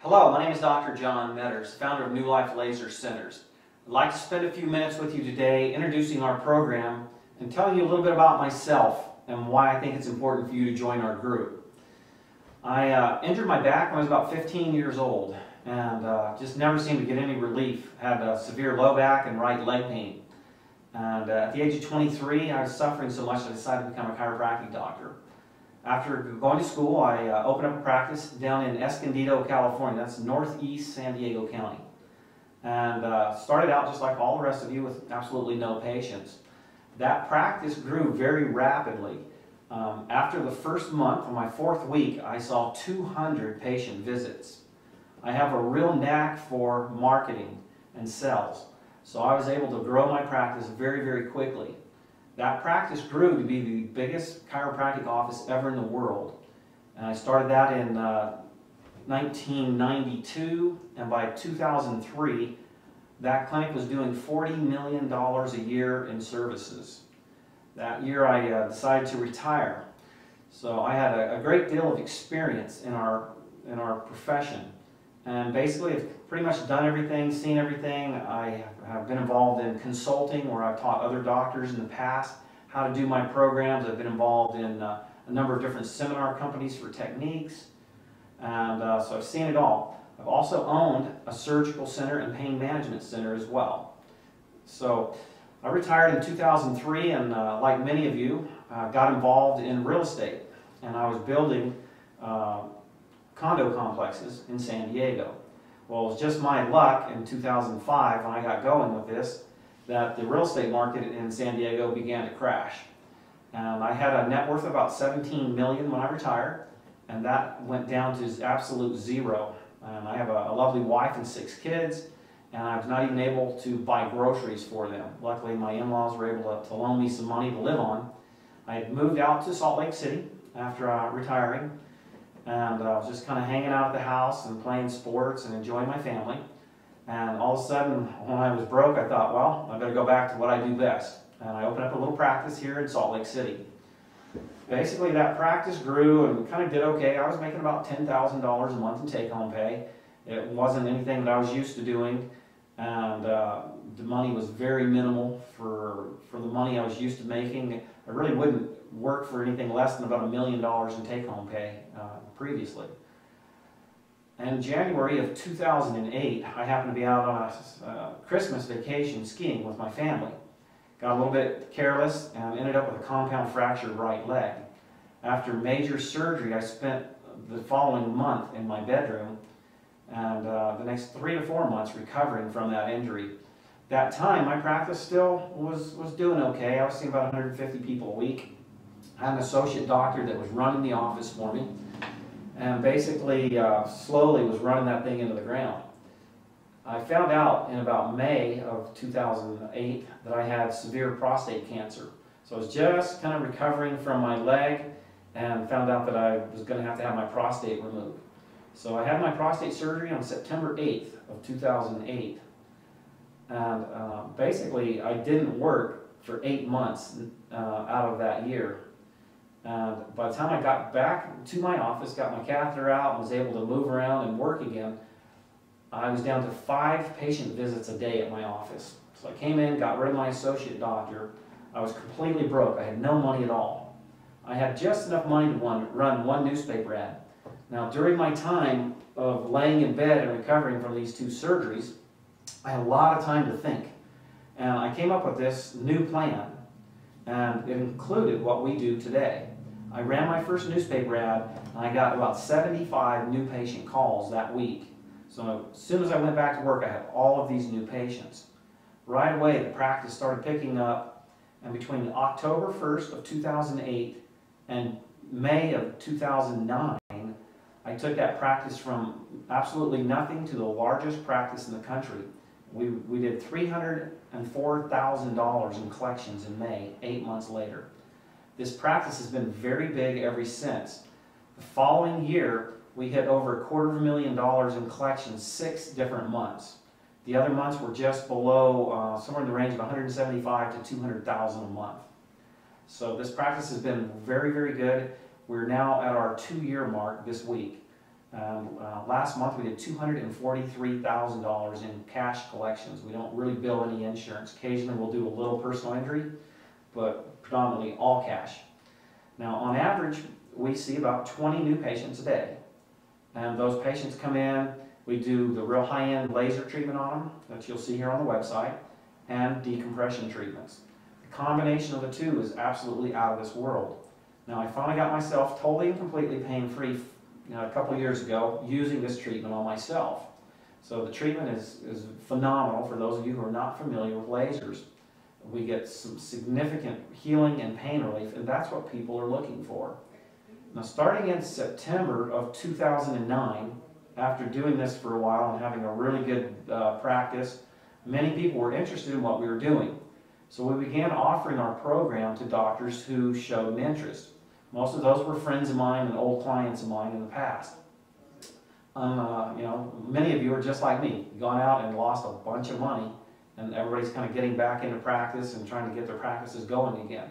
Hello, my name is Dr. John Meadors, founder of Newlife Laser Centers. I'd like to spend a few minutes with you today introducing our program and telling you a little bit about myself and why I think it's important for you to join our group. I injured my back when I was about 15 years old and just never seemed to get any relief. Had severe low back and right leg pain. And at the age of 23, I was suffering so much I decided to become a chiropractic doctor. After going to school, I opened up a practice down in Escondido, California. That's northeast San Diego County. And started out just like all the rest of you with absolutely no patients. That practice grew very rapidly. After the first month, on my fourth week, I saw 200 patient visits. I have a real knack for marketing and sales. So I was able to grow my practice very, very quickly. That practice grew to be the biggest chiropractic office ever in the world. And I started that in 1992, and by 2003, that clinic was doing $40 million a year in services. That year I decided to retire. So I had a great deal of experience in our profession. And basically I've pretty much done everything, seen everything. I have been involved in consulting where I've taught other doctors in the past how to do my programs. I've been involved in a number of different seminar companies for techniques. And so I've seen it all. I've also owned a surgical center and pain management center as well. So I retired in 2003 and like many of you, got involved in real estate. And I was building condo complexes in San Diego. Well, it was just my luck in 2005 when I got going with this that the real estate market in San Diego began to crash. And I had a net worth of about $17 million when I retired, and that went down to absolute zero. And I have a lovely wife and 6 kids, and I was not even able to buy groceries for them. Luckily, my in-laws were able to loan me some money to live on. I had moved out to Salt Lake City after retiring, and I was just kind of hanging out at the house and playing sports and enjoying my family. And all of a sudden, when I was broke, I thought, well, I better go back to what I do best. And I opened up a little practice here in Salt Lake City. Basically, that practice grew and kind of did okay. I was making about $10,000 a month in take-home pay. It wasn't anything that I was used to doing, and the money was very minimal for the money I was used to making. I really wouldn't work for anything less than about $1 million in take-home pay previously. In January of 2008, I happened to be out on a Christmas vacation skiing with my family. Got a little bit careless and ended up with a compound fractured right leg. After major surgery, I spent the following month in my bedroom and the next 3 to 4 months recovering from that injury. That time, my practice still was doing okay. I was seeing about 150 people a week. I had an associate doctor that was running the office for me, and basically slowly was running that thing into the ground. I found out in about May of 2008 that I had severe prostate cancer. So I was just kind of recovering from my leg and found out that I was going to have my prostate removed. So I had my prostate surgery on September 8th of 2008. And basically I didn't work for 8 months out of that year. And by the time I got back to my office, got my catheter out, and was able to move around and work again, I was down to 5 patient visits a day at my office. So I came in, got rid of my associate doctor. I was completely broke. I had no money at all. I had just enough money to run one newspaper ad. Now, during my time of laying in bed and recovering from these 2 surgeries, I had a lot of time to think. And I came up with this new plan, and it included what we do today. I ran my first newspaper ad, and I got about 75 new patient calls that week. So as soon as I went back to work, I had all of these new patients. Right away, the practice started picking up, and between October 1st of 2008 and May of 2009, I took that practice from absolutely nothing to the largest practice in the country. We did $304,000 in collections in May, 8 months later. This practice has been very big ever since. The following year, we hit over $250,000 in collections 6 different months. The other months were just below, somewhere in the range of $175,000 to $200,000 a month. So this practice has been very, very good. We're now at our 2-year mark this week. Last month we did $243,000 in cash collections. We don't really bill any insurance. Occasionally we'll do a little personal injury, but predominantly all cash. Now on average, we see about 20 new patients a day. And those patients come in, we do the real high-end laser treatment on them, that you'll see here on the website, and decompression treatments. The combination of the two is absolutely out of this world. Now I finally got myself totally and completely pain-free a couple years ago using this treatment on myself. So the treatment is phenomenal for those of you who are not familiar with lasers. We get some significant healing and pain relief, and that's what people are looking for. Now starting in September of 2009, after doing this for a while and having a really good practice, many people were interested in what we were doing. So we began offering our program to doctors who showed an interest. Most of those were friends of mine and old clients of mine in the past. Many of you are just like me. You've gone out and lost a bunch of money, and everybody's kind of getting back into practice and trying to get their practices going again.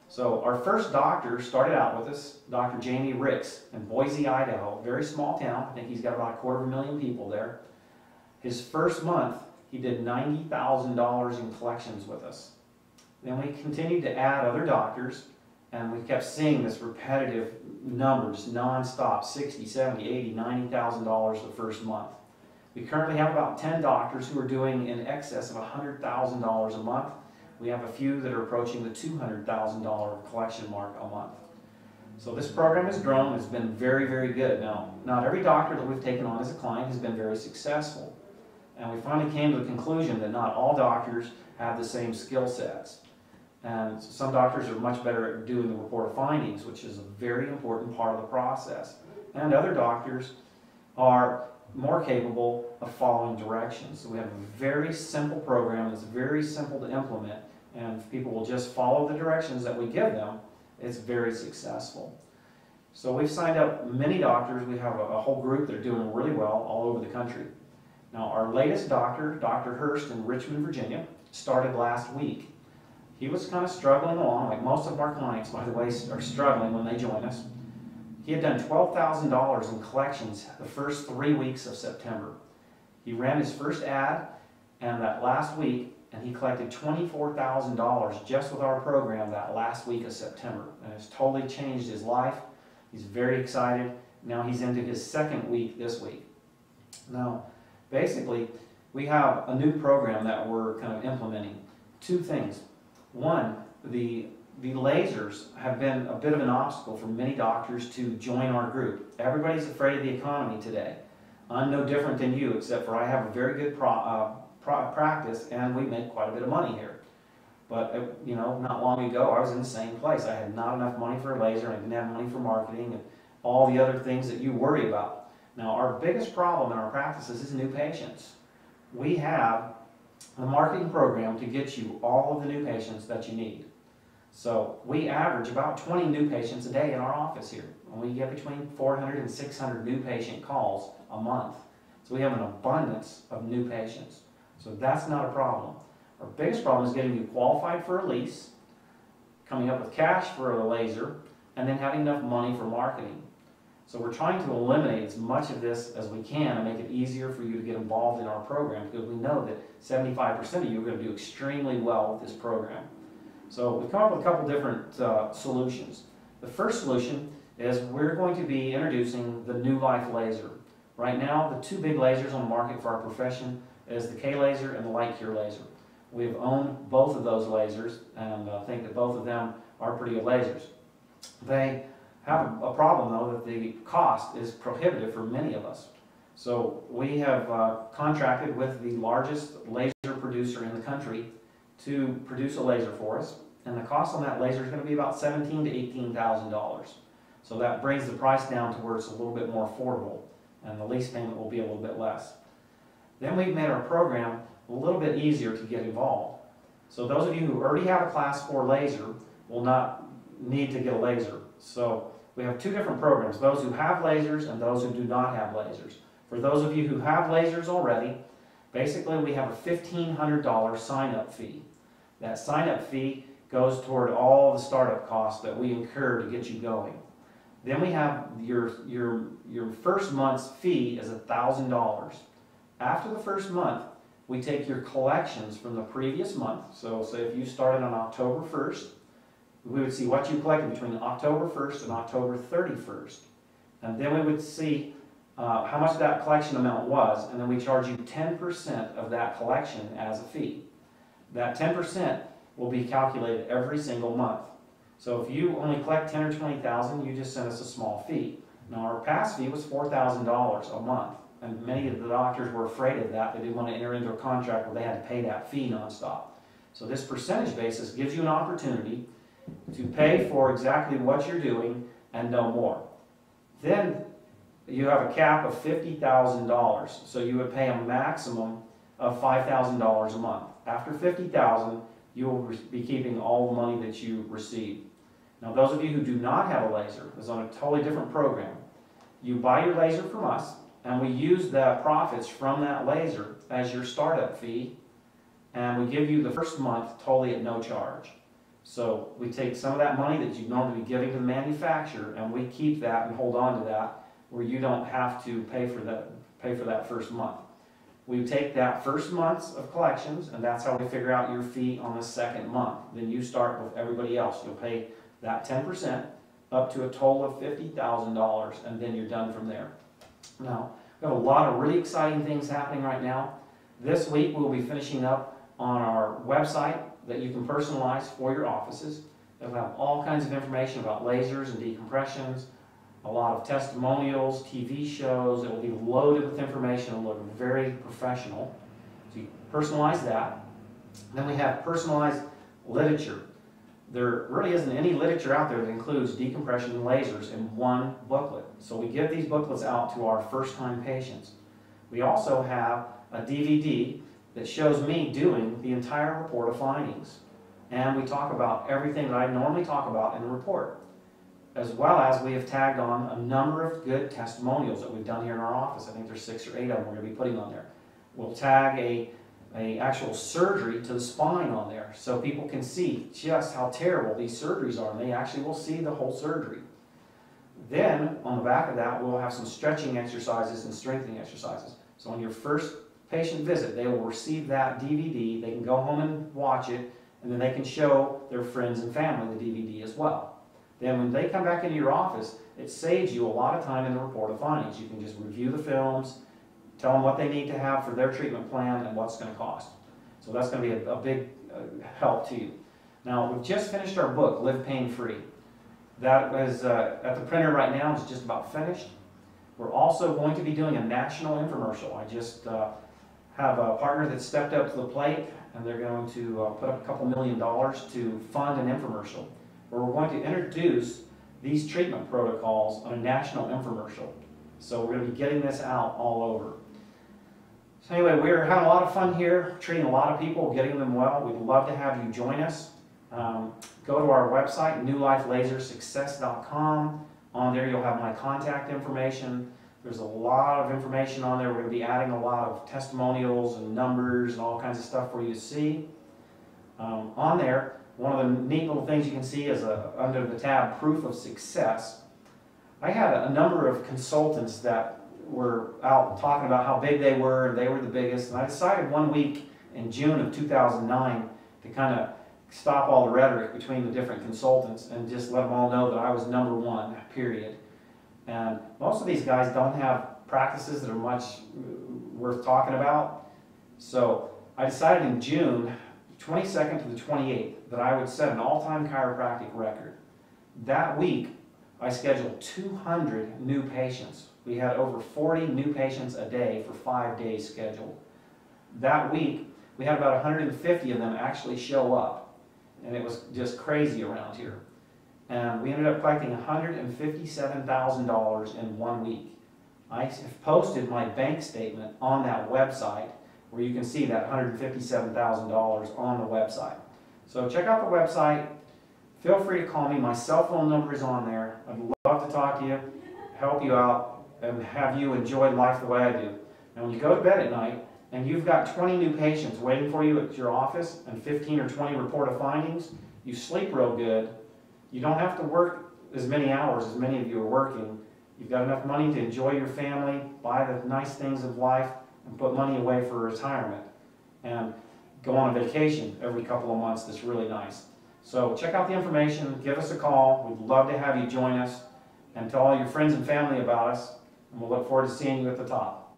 So our first doctor started out with us, Dr. Jamie Ricks in Boise, Idaho, very small town. I think he's got about 250,000 people there. His first month, he did $90,000 in collections with us. Then we continued to add other doctors, and we kept seeing this repetitive numbers, non-stop, $60,000, $70,000, $80,000, $90,000 the first month. We currently have about 10 doctors who are doing in excess of $100,000 a month. We have a few that are approaching the $200,000 collection mark a month. So this program has grown. It's been very, very good. Now, not every doctor that we've taken on as a client has been very successful. And we finally came to the conclusion that not all doctors have the same skill sets. And some doctors are much better at doing the report of findings, which is a very important part of the process. And other doctors are more capable of following directions. So we have a very simple program that's very simple to implement, and if people will just follow the directions that we give them, it's very successful. So we've signed up many doctors. We have a whole group that are doing really well all over the country. Now our latest doctor, Dr. Hurst in Richmond, Virginia, started last week. He was kind of struggling along, like most of our clients, by the way, are struggling when they join us. He had done $12,000 in collections the first 3 weeks of September. He ran his first ad, and that last week, and he collected $24,000 just with our program that last week of September. And it's totally changed his life. He's very excited. Now he's into his second week this week. Now, basically, we have a new program that we're kind of implementing. Two things. One, the lasers have been a bit of an obstacle for many doctors to join our group. Everybody's afraid of the economy today. I'm no different than you, except for I have a very good practice, and we make quite a bit of money here. But not long ago, I was in the same place. I had not enough money for a laser, and I didn't have money for marketing, and all the other things that you worry about. Now, our biggest problem in our practices is new patients. We have a marketing program to get you all of the new patients that you need. So we average about 20 new patients a day in our office here. And we get between 400 and 600 new patient calls a month. So we have an abundance of new patients. So that's not a problem. Our biggest problem is getting you qualified for a lease, coming up with cash for a laser, and then having enough money for marketing. So we're trying to eliminate as much of this as we can and make it easier for you to get involved in our program, because we know that 75% of you are going to do extremely well with this program. So we've come up with a couple different solutions. The first solution is we're going to be introducing the Newlife Laser. Right now, the two big lasers on the market for our profession is the K-Laser and the Light Cure Laser. We've owned both of those lasers, and think that both of them are pretty good lasers. They have a problem, though, that the cost is prohibitive for many of us. So we have contracted with the largest laser producer in the country to produce a laser for us, and the cost on that laser is going to be about $17,000 to $18,000. So that brings the price down to where it's a little bit more affordable, and the lease payment will be a little bit less. Then we've made our program a little bit easier to get involved. So those of you who already have a Class 4 laser will not need to get a laser. So we have two different programs, those who have lasers and those who do not have lasers. For those of you who have lasers already, basically we have a $1,500 sign-up fee. That sign-up fee goes toward all the startup costs that we incur to get you going. Then we have your first month's fee is $1,000. After the first month, we take your collections from the previous month. So say if you started on October 1st, we would see what you collected between October 1st and October 31st. And then we would see how much that collection amount was, and then we charge you 10% of that collection as a fee. That 10% will be calculated every single month. So if you only collect 10 or 20,000, you just send us a small fee. Now our past fee was $4,000 a month, and many of the doctors were afraid of that. They didn't want to enter into a contract where they had to pay that fee nonstop. So this percentage basis gives you an opportunity to pay for exactly what you're doing and no more. Then you have a cap of $50,000, so you would pay a maximum of $5,000 a month. After $50,000, you will be keeping all the money that you receive. Now those of you who do not have a laser, is on a totally different program. You buy your laser from us, and we use the profits from that laser as your startup fee, and we give you the first month totally at no charge. So we take some of that money that you'd normally be giving to the manufacturer, and we keep that and hold on to that, where you don't have to pay for that first month. We take that first month of collections, and that's how we figure out your fee on the second month. Then you start with everybody else. You'll pay that 10% up to a total of $50,000, and then you're done from there. Now, we have a lot of really exciting things happening right now. This week we'll be finishing up on our website that you can personalize for your offices. It'll have all kinds of information about lasers and decompressions, a lot of testimonials, TV shows. It will be loaded with information and look very professional. So you personalize that. Then we have personalized literature. There really isn't any literature out there that includes decompression and lasers in one booklet. So we give these booklets out to our first-time patients. We also have a DVD that shows me doing the entire report of findings. And we talk about everything that I normally talk about in the report, as well as we have tagged on a number of good testimonials that we've done here in our office. I think there's 6 or 8 of them we're going to be putting on there. We'll tag a actual surgery to the spine on there, so people can see just how terrible these surgeries are, and they actually will see the whole surgery. Then, on the back of that, we'll have some stretching exercises and strengthening exercises. So on your first patient visit, they will receive that DVD, they can go home and watch it, and then they can show their friends and family the DVD as well. Then when they come back into your office, it saves you a lot of time in the report of findings. You can just review the films, tell them what they need to have for their treatment plan and what's going to cost. So that's going to be a big help to you. Now, we've just finished our book, Live Pain Free. That is at the printer right now. It's just about finished. We're also going to be doing a national infomercial. I just have a partner that stepped up to the plate, and they're going to put up a couple $1 million to fund an infomercial, where we're going to introduce these treatment protocols on a national infomercial. So we're going to be getting this out all over. So anyway, we're having a lot of fun here, treating a lot of people, getting them well. We'd love to have you join us. Go to our website, newlifelasersuccess.com. On there you'll have my contact information. There's a lot of information on there. We're going to be adding a lot of testimonials and numbers and all kinds of stuff for you to see. On there, one of the neat little things you can see is under the tab Proof of Success. I had a number of consultants that were out talking about how big they were, and they were the biggest, and I decided one week in June of 2009 to kind of stop all the rhetoric between the different consultants and just let them all know that I was #1, period. And most of these guys don't have practices that are much worth talking about. So I decided in June 22nd to the 28th that I would set an all-time chiropractic record. That week, I scheduled 200 new patients. We had over 40 new patients a day for 5 days scheduled. That week, we had about 150 of them actually show up, and it was just crazy around here. And we ended up collecting $157,000 in 1 week. I have posted my bank statement on that website, where you can see that $157,000 on the website. So check out the website. Feel free to call me. My cell phone number is on there. I'd love to talk to you, help you out, and have you enjoy life the way I do. And when you go to bed at night and you've got 20 new patients waiting for you at your office and 15 or 20 report of findings, you sleep real good. You don't have to work as many hours as many of you are working. You've got enough money to enjoy your family, buy the nice things of life, and put money away for retirement. And go on a vacation every couple of months that's really nice. So check out the information, give us a call. We'd love to have you join us, and tell all your friends and family about us, and we'll look forward to seeing you at the top.